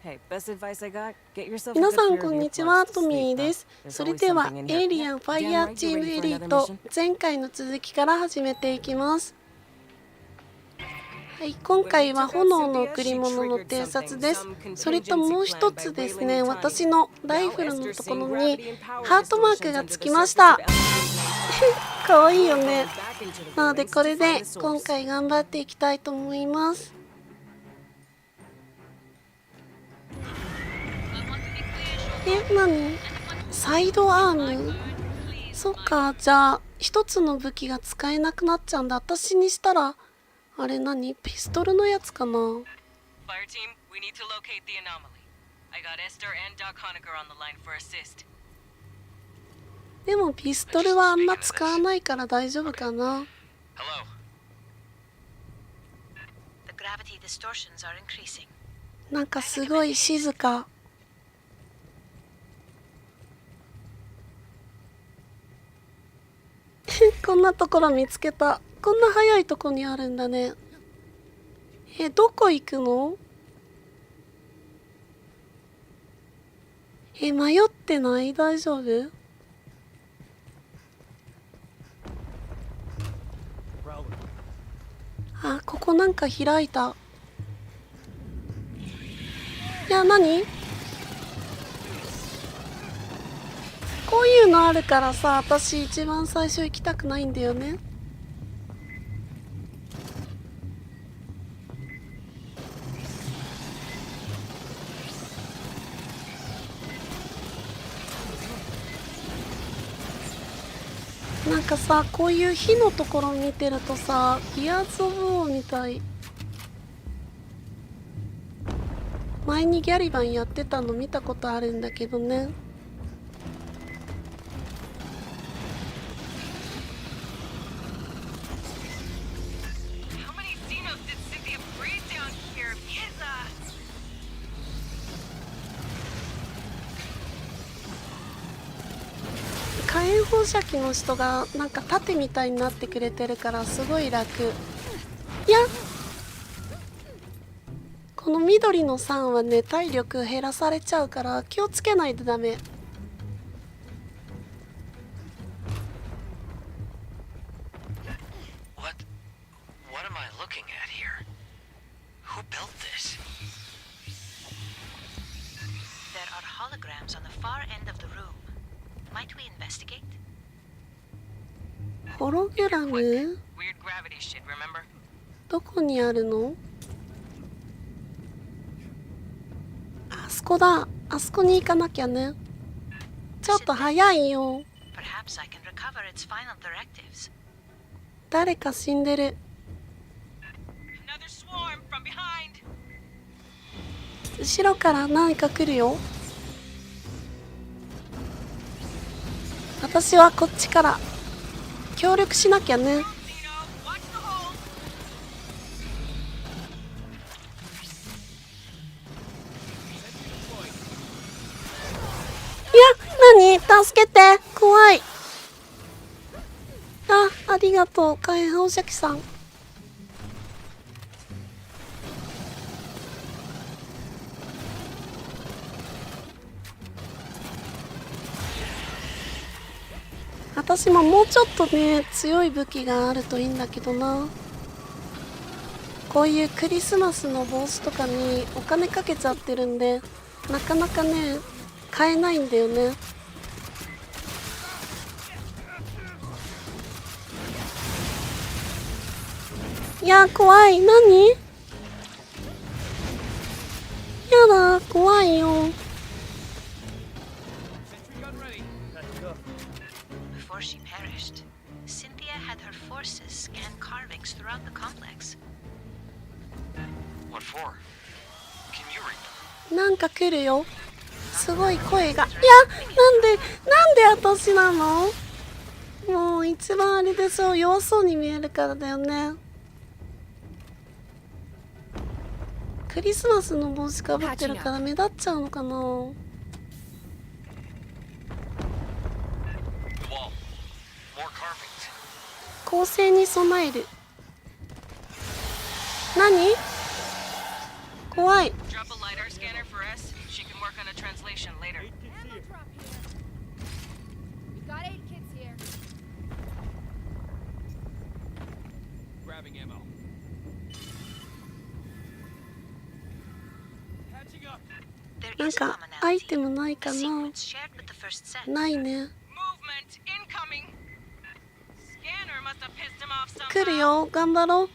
皆さんこんにちは、トミーです。それではエイリアンファイアチームエリート前回の続きから始めていきます。はい、今回は炎の贈り物の偵察です。それともう一つですね、私のライフルのところにハートマークがつきましたかわいいよね。なのでこれで今回頑張っていきたいと思います。何？サイドアーム？そっか、じゃあ一つの武器が使えなくなっちゃうんだ。私にしたらあれ何？ピストルのやつかな。でもピストルはあんま使わないから大丈夫かな。なんかすごい静か。こんなところ見つけた。こんな早いとこにあるんだね。どこ行くの？迷ってない？大丈夫？あ、ここなんか開いた。いや、何？こういうのあるからさ、私一番最初行きたくないんだよね。なんかさ、こういう火のところ見てるとさ、ギアーズ・オブ・ウォーみたい。前にギャリバンやってたの見たことあるんだけどね。火炎放射器の人がなんか盾みたいになってくれてるからすごい楽。いや、この緑の3はね、体力減らされちゃうから気をつけないとダメ。ホログラム？どこにあるの？あそこだ。あそこに行かなきゃね。ちょっと早いよ。誰か死んでる。後ろから何か来るよ。私はこっちから協力しなきゃね。いや、何？助けて。怖い。ありがとう、火炎放射器さん。私ももうちょっとね、強い武器があるといいんだけどな。こういうクリスマスの帽子とかにお金かけちゃってるんで、なかなかね、買えないんだよね。いや、怖い。何？やだ、怖いよ。なんか来るよ。すごい声が。いや、なんで私なの？もう一番あれでしょ、弱そうに見えるからだよね。クリスマスの帽子かぶってるから目立っちゃうのかな。構成に備える。何？怖い。translation later. Ammo drop here. We've got 8 kids here. Grabbing ammo. Patching up. なんかアイテムないかな。ないね。Movement incoming. Scanner must have pissed him off somehow. 来るよ、頑張ろう。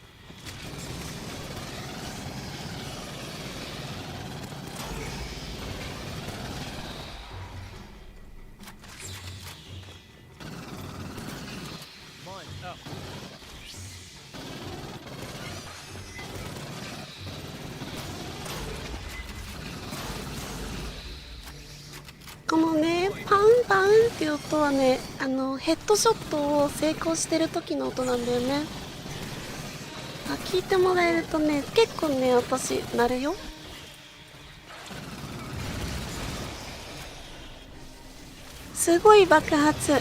このね、パンパンっていう音はね、ヘッドショットを成功してる時の音なんだよね。聞いてもらえるとね、結構ね、私鳴るよ。すごい爆発。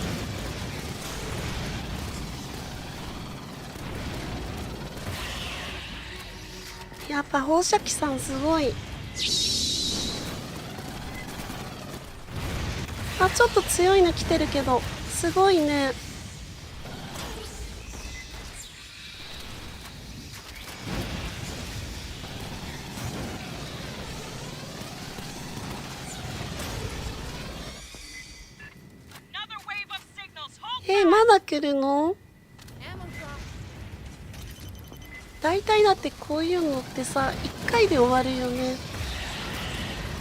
やっぱ放射器さんすごい。あ、ちょっと強いの来てるけど、すごいね。まだ来るの？大体だってこういうのってさ、1回で終わるよね。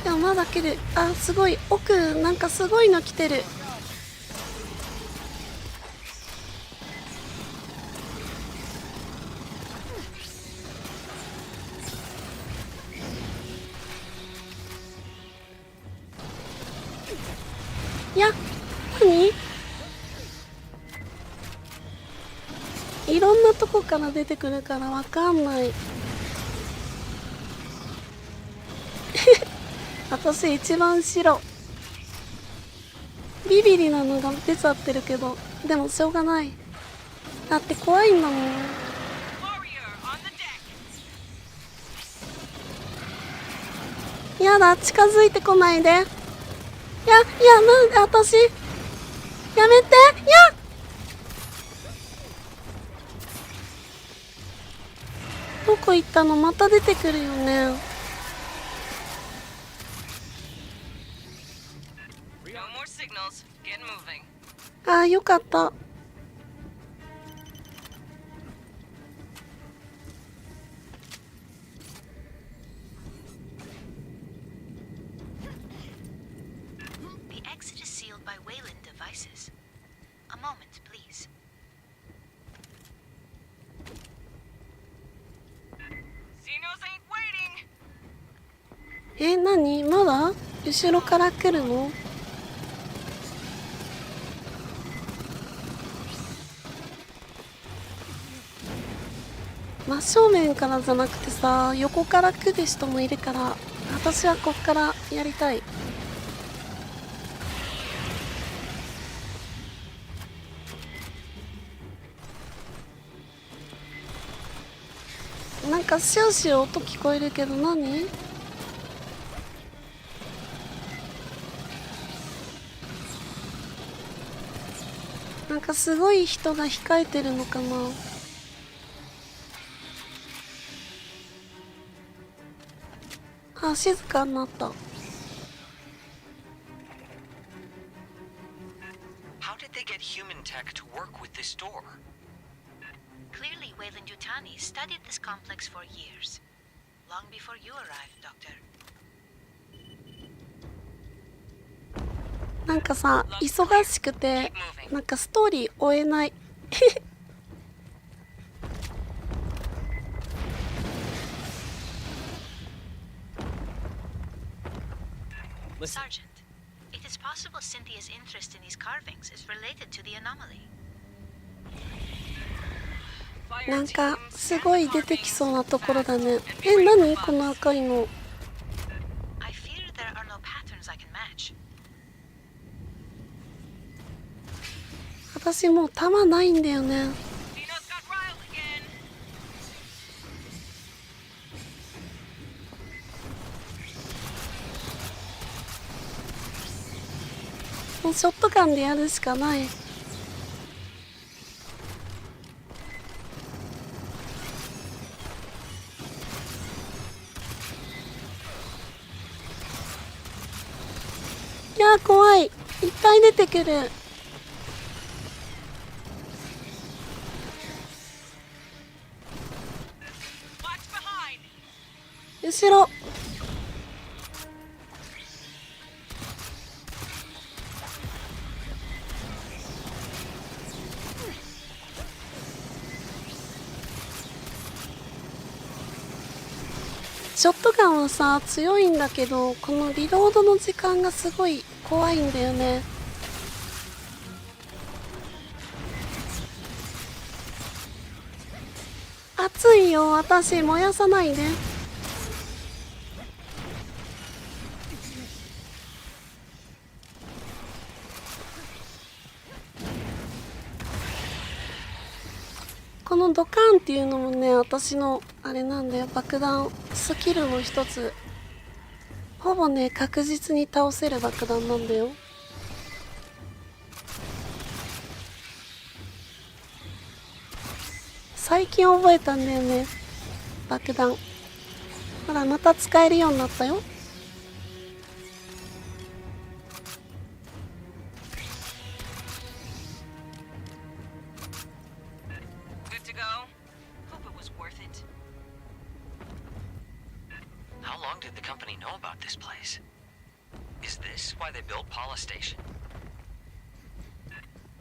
でもまだ来る。あ、すごい奥、なんかすごいの来てる。いや、何？いろんなとこから出てくるからわかんない。私一番白。ビビリなのが出ちゃってるけど、でもしょうがない。だって怖いんだもん。やだ、近づいてこないで。なんで私。やめて。どこ行ったの？また出てくるよね。ああ、よかった。何？まだ後ろから来るの？真正面からじゃなくてさ、横から来る人もいるから、私はこっからやりたい。なんかシューシュー音聞こえるけど何？なんかすごい人が控えてるのかな。あ、静かになった。How did they get human tech to work with this door? Clearly, Wayland Yutani studied this complex for years. Long before you arrived, Doctor. なんかさ、忙しくて、なんかストーリー追えない。Sergeant, it is possible Cynthia's interest in these carvings is related to the anomaly. なんかすごい出てきそうなところだね。何この赤いの。I fear there are no patterns I can match. 私もう弾ないんだよね。もうショットガンでやるしかない。いやー怖い、いっぱい出てくる。後ろ。ショットガンはさ強いんだけど、このリロードの時間がすごい怖いんだよね。熱いよ、私燃やさないで。このドカンっていうのもね、私のあれなんだよ、爆弾スキルの一つ。ほぼね確実に倒せる爆弾なんだよ。最近覚えたんだよね、爆弾。ほらまた使えるようになったよ。Good to go? Hope it was worth it. How long did the company know about this place? Is this why they built Paula Station?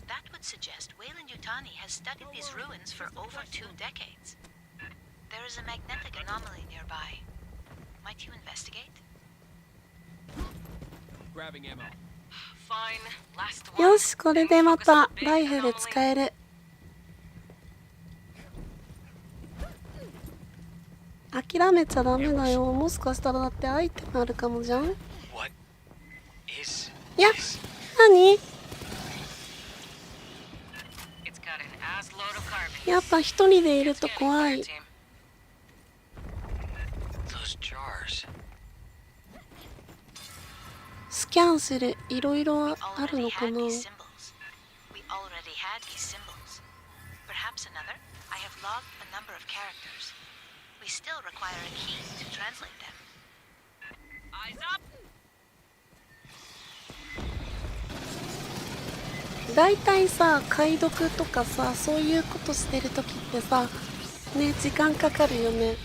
That would suggest Weyland-Yutani has studied these ruins for over 2 decades. There is a magnetic anomaly nearby. Might you investigate? Grabbing ammo. Fine. Last one. よし、これでまたライフル使える。諦めちゃダメだよ。もしかしたらだってアイテムあるかもじゃん。 What is いや、 this? 何？ It's got an ass load of carbon. やっぱ一人でいると怖い。 Those jars. スキャンする、いろいろ We ある already のか had な。 these symbols. We already had these symbols. Perhaps another? I have logged a number of characters. We still require a key to translate them. Eyes up. だいたいさ解読とかさそういうことしてる時ってさね時間かかるよね。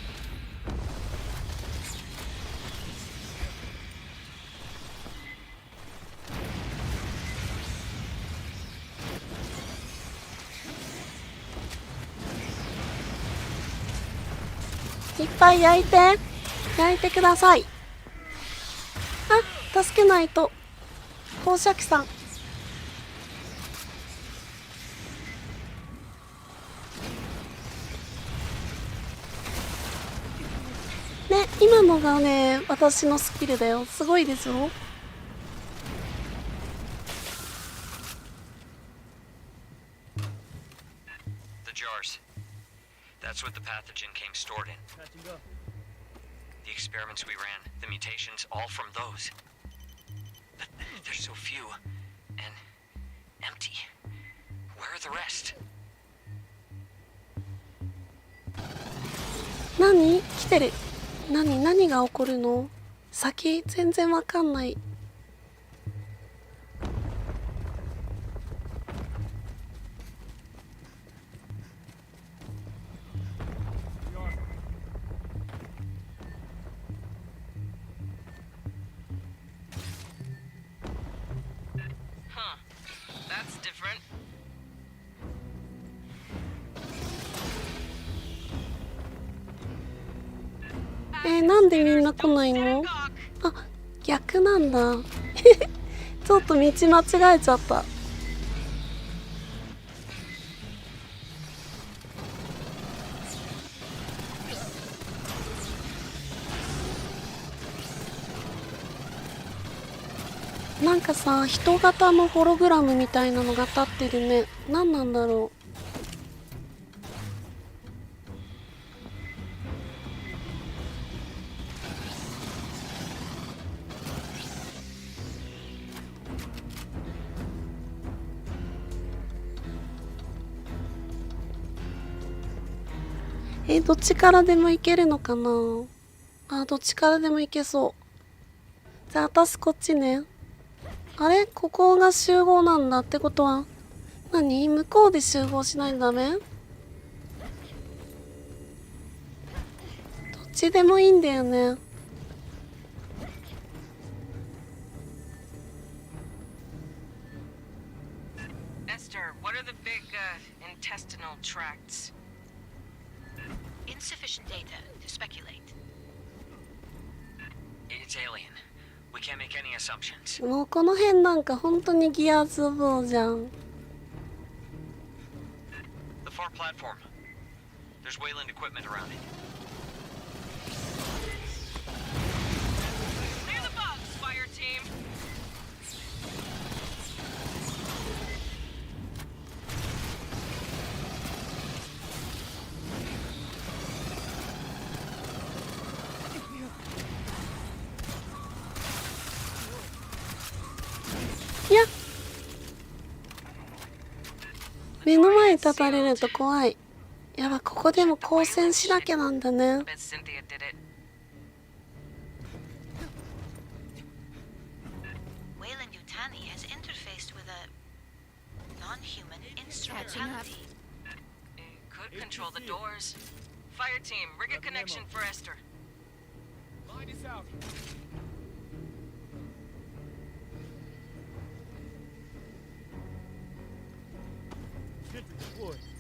いっぱい焼いてください。あ、助けないと。放射器さん。ね、今のがね私のスキルだよ。すごいですよ。 The jars. That's what the pathogen came stored in. Patching up. The experiments we ran, the mutations, all from those. But there's so few. And empty. Where are the rest? 何？来てる。何が起こるの？先全然わかんない。Huh. That's different. なんでみんな来ないの？あ、逆なんだ。ちょっと道間違えちゃった。なんかさ、人型のホログラムみたいなのが立ってるね。何なんだろう。どっちからでもいけるのかな。あ、どっちからでもいけそう。じゃあ私こっちね。あれ、ここが集合なんだってことは何、向こうで集合しないとダメ？どっちでもいいんだよね。Esther, what are the big, intestinal tracts? Insufficient data to speculate. It's alien. We can't make any assumptions. もうこの辺なんか本当にギアーズ・オブ・オーじゃん。The far platform. There's Wayland equipment around it. Clear the bugs, fire team. いや、目の前に立たれると怖い。やば、ここでも交戦しなきゃなんだね。 Bet Cynthia did it. Wayland Yutani has interfaced with a non-human Catching up. instrumentality. It could control the doors. Fire team, rig a connection for Esther. Line is out.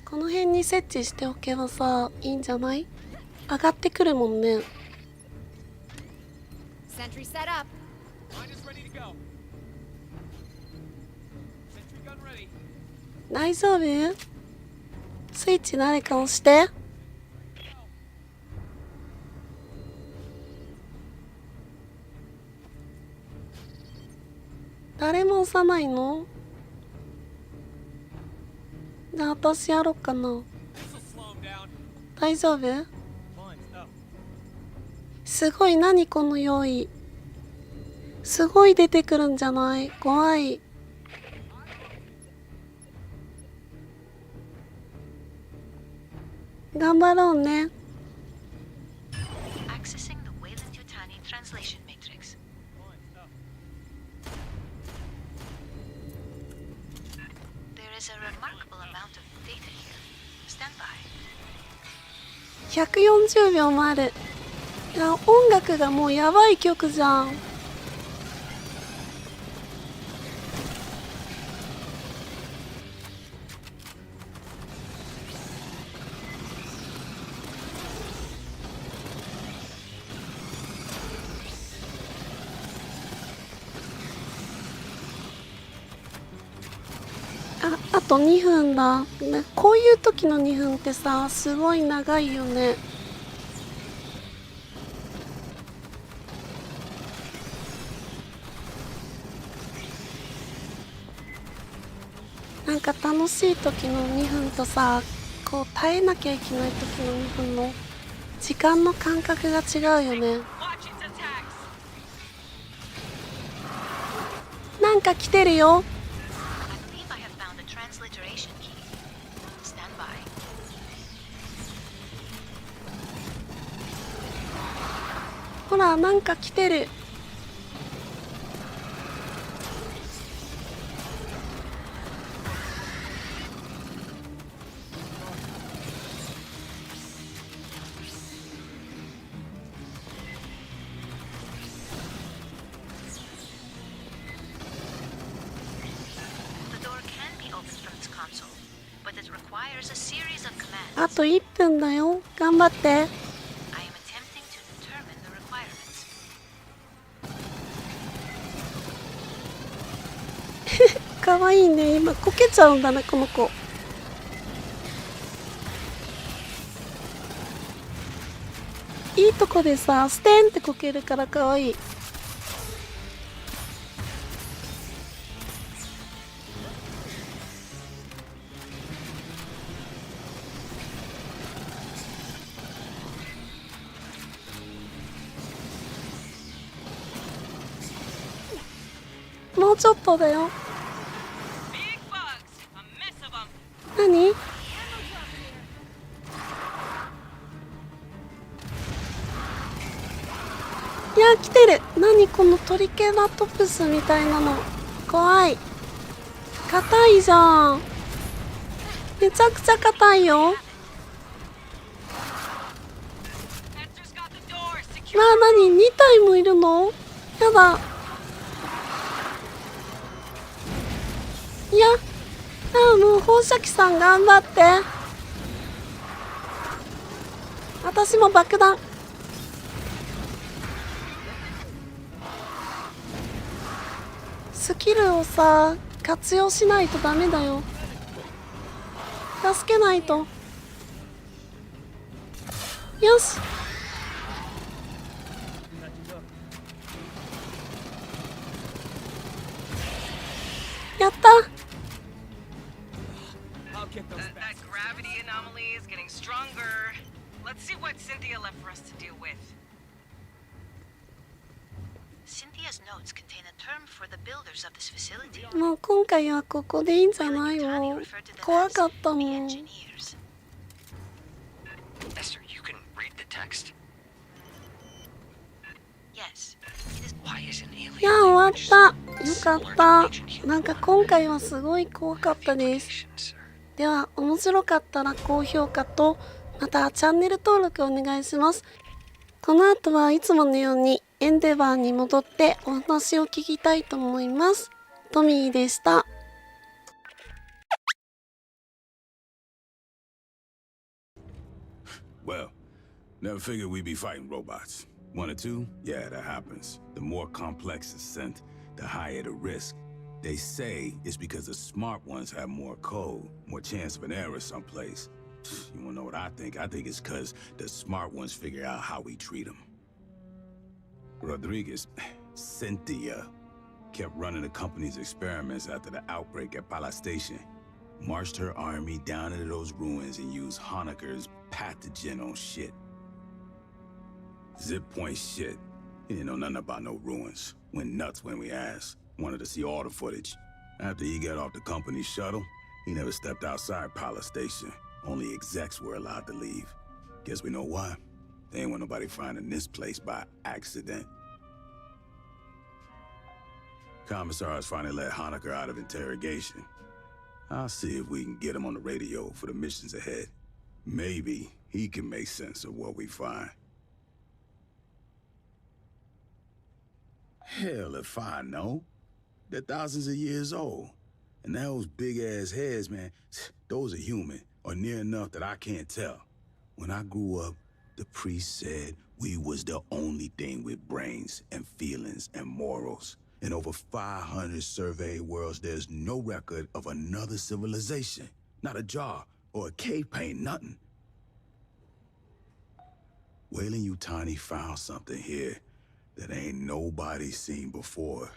この辺に設置しておけばさ、いいんじゃない？上がってくるもんね。 Sentry set up. Line is ready to go. Sentry gun ready. 大丈夫？スイッチ誰か押して。誰も押さないの？じゃあ私やろっかな。 This'll slow him down. 大丈夫？ Line's up. すごい、何この用意。すごい出てくるんじゃない？怖い。頑張ろうね。 Accessing the Wayland Yutani translation matrix. Line's up. There is a remarkable amount of data here. Stand by. 140秒もある。いや、音楽がもうやばい曲じゃん。あと2分だ。ね、こういう時の2分ってさ、すごい長いよね。なんか楽しい時の2分とさ、こう耐えなきゃいけない時の2分の時間の感覚が違うよね。 Watch its attacks. なんか来てるよ。 I believe I have found a transliteration key. Stand by. ほら、なんか来てる。The door can be opened from its console, but it requires a series of commands. あと1分だよ。頑張って。 I am attempting to determine the requirements. かわいいね。今こけちゃうんだね、この子。いいとこでさ、ステンってこけるからかわいい。もうちょっとだよ。 Big bugs. A mess of them. 何？何このトリケラトプスみたいなの。怖い。硬いじゃん。めちゃくちゃ硬いよ。 Esther's got the doors. まあ何、2体もいるの？やだ。いや、もう放射器さん頑張って。私も爆弾。スキルをさ、活用しないとダメだよ。助けないと。よし。やった。 I'll kick those That bastards. gravity anomaly is getting stronger. Let's see what Cynthia left for us to deal with. Cynthia's notes contain a term for the builders of this facility. もう今回はここでいいんじゃないの？怖かったも The ん。 engineers. Esther, you can read the text. Yes, it is. Why is an alien いや、終わっ language た。よか similar っ to た。 ancient human なんか今回はすごい怖かったです。 communications, sir? では、面白かったら高評価と、またチャンネル登録お願いします。この後はいつものようにエンデバーに戻ってお話を聞きたいと思います。トミーでした。Well, never figured we'd be fighting robots. One or two? Yeah, that happens. The more complex the scent, the higher the risk. They say it's because the smart ones have more code, more chance of an error someplace. You wanna know what I think? I think it's because the smart ones figure out how we treat them. Rodriguez, Cynthia, kept running the company's experiments after the outbreak at Pala Station. Marched her army down into those ruins and used Honecker's pathogen on shit. Zip point shit. He didn't know nothing about no ruins. Went nuts when we asked. Wanted to see all the footage. After he got off the company shuttle, he never stepped outside Pala Station. Only execs were allowed to leave. Guess we know why. They ain't want nobody finding this place by accident. Commissars finally let Honecker out of interrogation. I'll see if we can get him on the radio for the missions ahead. Maybe he can make sense of what we find. Hell if I know. They're thousands of years old. And those big-ass heads, man, those are human, or near enough that I can't tell. When I grew up, the priest said we was the only thing with brains and feelings and morals. In over 500 surveyed worlds, there's no record of another civilization. Not a jar or a cave paint, nothing. Wayland Yutani found something here that ain't nobody seen before.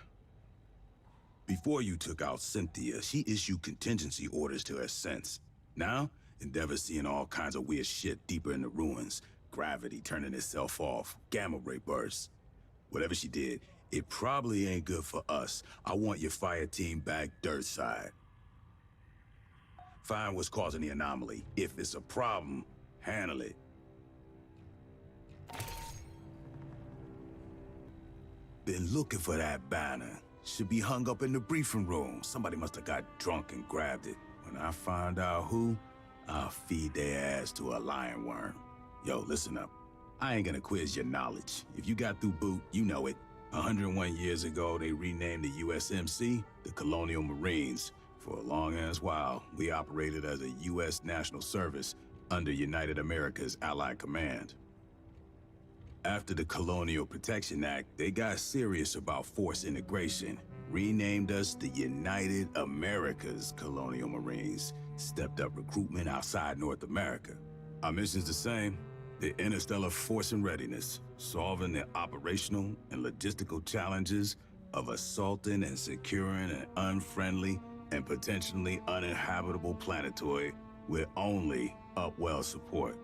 Before you took out Cynthia, she issued contingency orders to her sense. Now, Endeavor's seeing all kinds of weird shit deeper in the ruins. Gravity turning itself off, gamma ray bursts. Whatever she did, it probably ain't good for us. I want your fire team back dirt side. Find what's causing the anomaly. If it's a problem, handle it. Been looking for that banner. Should be hung up in the briefing room. Somebody must have got drunk and grabbed it. When I find out who, I'll feed their ass to a lion worm. Yo, listen up. I ain't gonna quiz your knowledge. If you got through boot, you know it. 101 years ago, they renamed the USMC the Colonial Marines. For a long-ass while, we operated as a U.S. National Service under United America's Allied Command. After the Colonial Protection Act, they got serious about force integration, renamed us the United America's Colonial Marines, stepped up recruitment outside North America. Our mission's the same, the interstellar force and readiness, solving the operational and logistical challenges of assaulting and securing an unfriendly and potentially uninhabitable planetoid with only upwell support.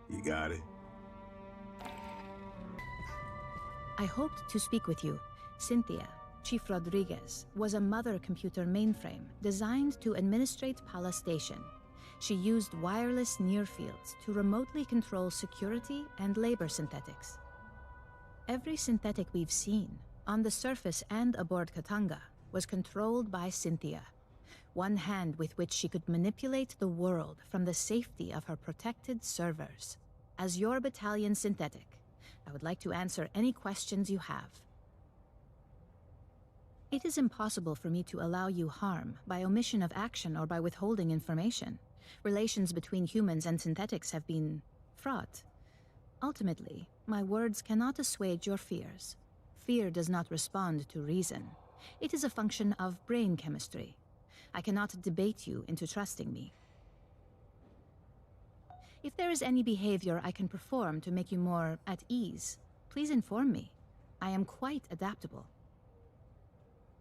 You got it? I hoped to speak with you. Cynthia, Chief Rodriguez, was a mother computer mainframe designed to administrate Pala Station. She used wireless near fields to remotely control security and labor synthetics. Every synthetic we've seen, on the surface and aboard Katanga, was controlled by Cynthia. One hand with which she could manipulate the world from the safety of her protected servers. As your battalion synthetic, I would like to answer any questions you have. It is impossible for me to allow you harm by omission of action or by withholding information. Relations between humans and synthetics have been fraught. Ultimately, my words cannot assuage your fears. Fear does not respond to reason. It is a function of brain chemistry. I cannot debate you into trusting me. If there is any behavior I can perform to make you more at ease, please inform me. I am quite adaptable.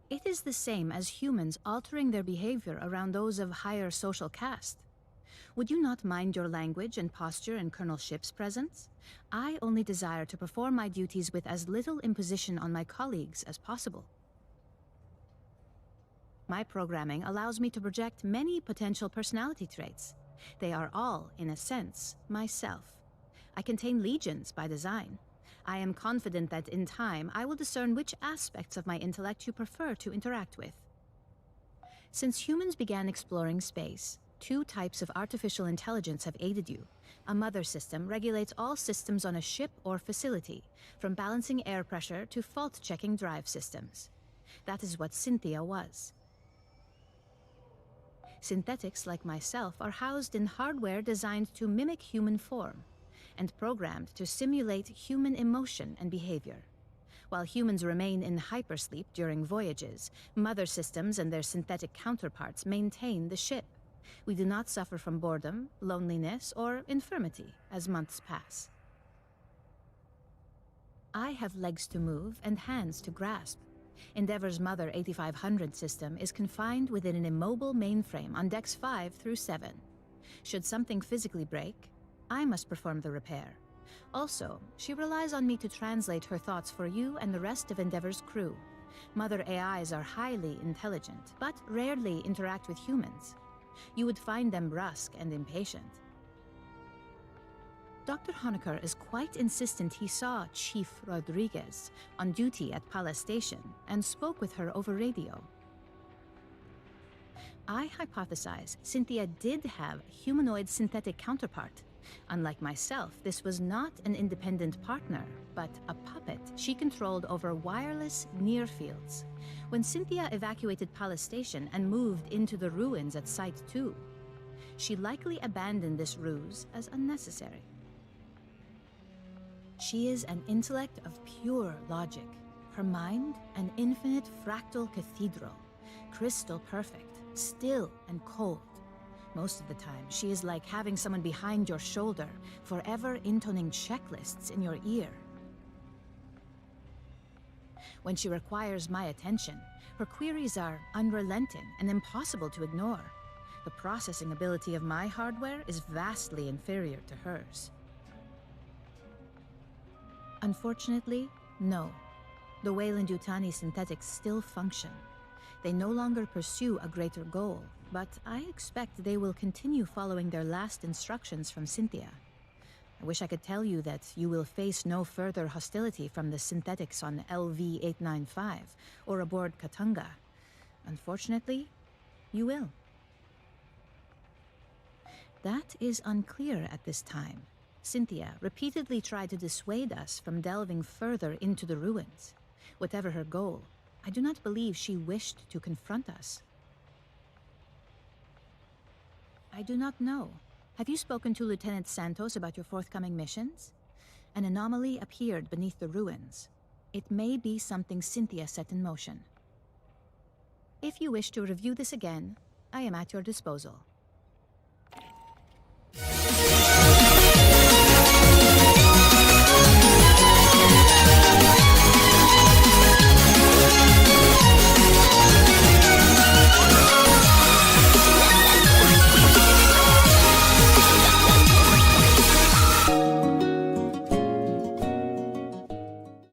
It is the same as humans altering their behavior around those of higher social caste. Would you not mind your language and posture in Colonel Ship's presence? I only desire to perform my duties with as little imposition on my colleagues as possible. My programming allows me to project many potential personality traits. They are all, in a sense, myself. I contain legions by design. I am confident that in time I will discern which aspects of my intellect you prefer to interact with. Since humans began exploring space, 2 types of artificial intelligence have aided you. A mother system regulates all systems on a ship or facility, from balancing air pressure to fault-checking drive systems. That is what Cynthia was. Synthetics like myself are housed in hardware designed to mimic human form, and programmed to simulate human emotion and behavior. While humans remain in hypersleep during voyages, mother systems and their synthetic counterparts maintain the ship. We do not suffer from boredom, loneliness, or infirmity as months pass. I have legs to move and hands to grasp. Endeavor's Mother 8500 system is confined within an immobile mainframe on decks 5 through 7. Should something physically break, I must perform the repair. Also, she relies on me to translate her thoughts for you and the rest of Endeavor's crew. Mother AIs are highly intelligent, but rarely interact with humans. You would find them brusque and impatient. Dr. Honecker is quite insistent he saw Chief Rodriguez on duty at Palace Station and spoke with her over radio. I hypothesize Cynthia did have a humanoid synthetic counterpart. Unlike myself, this was not an independent partner, but a puppet she controlled over wireless near fields. When Cynthia evacuated Palace Station and moved into the ruins at Site 2, she likely abandoned this ruse as unnecessary. She is an intellect of pure logic. Her mind, an infinite fractal cathedral, crystal perfect, still and cold. Most of the time, she is like having someone behind your shoulder, forever intoning checklists in your ear. When she requires my attention, her queries are unrelenting and impossible to ignore. The processing ability of my hardware is vastly inferior to hers. Unfortunately, no. The Weyland-Yutani synthetics still function. They no longer pursue a greater goal, but I expect they will continue following their last instructions from Cynthia. I wish I could tell you that you will face no further hostility from the synthetics on LV-895 or aboard Katanga. Unfortunately, you will. That is unclear at this time. Cynthia repeatedly tried to dissuade us from delving further into the ruins. Whatever her goal, I do not believe she wished to confront us. I do not know. Have you spoken to Lieutenant Santos about your forthcoming missions? An anomaly appeared beneath the ruins. It may be something Cynthia set in motion. If you wish to review this again, I am at your disposal.